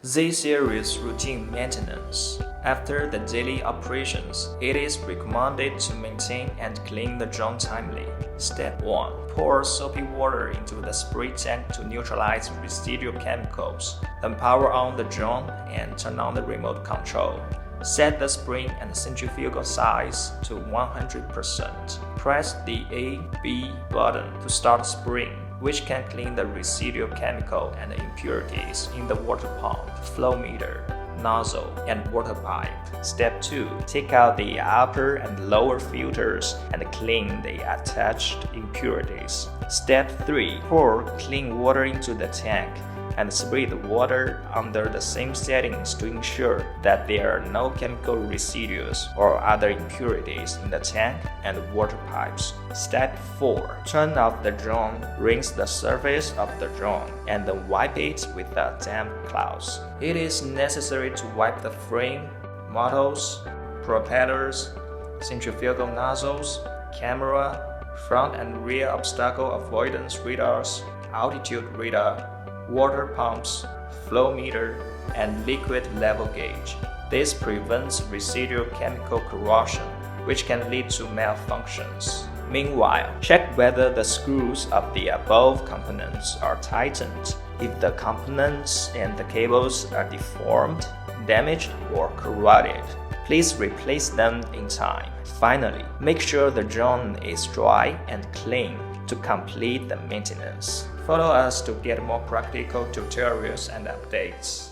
Z series routine maintenance. After the daily operations, it is recommended to maintain and clean the drum timely. Step 1. Pour soapy water into the spray tank to neutralize residual chemicals. Then power on the drum and turn on the remote control. Set the spring and centrifugal size to 100%. Press the A-B button to start spring, which can clean the residual chemical and impurities in the water pump, flow meter, nozzle, and water pipe. Step 2. Take out the upper and lower filters and clean the attached impurities. Step 3. Pour clean water into the tank and spray the water under the same settings to ensure that there are no chemical residues or other impurities in the tank and water pipes. Step 4. Turn off the drum, rinse the surface of the drum, and then wipe it with a damp cloth. It is necessary to wipe the frame, motors, propellers, centrifugal nozzles, camera, front and rear obstacle avoidance radars, altitude radar, water pumps, flow meter, and liquid level gauge. This prevents residual chemical corrosion, which can lead to malfunctions. Meanwhile, check whether the screws of the above components are tightened. If the components and the cables are deformed, damaged, or corroded, please replace them in time. Finally, make sure the drum is dry and clean to complete the maintenance. Follow us to get more practical tutorials and updates.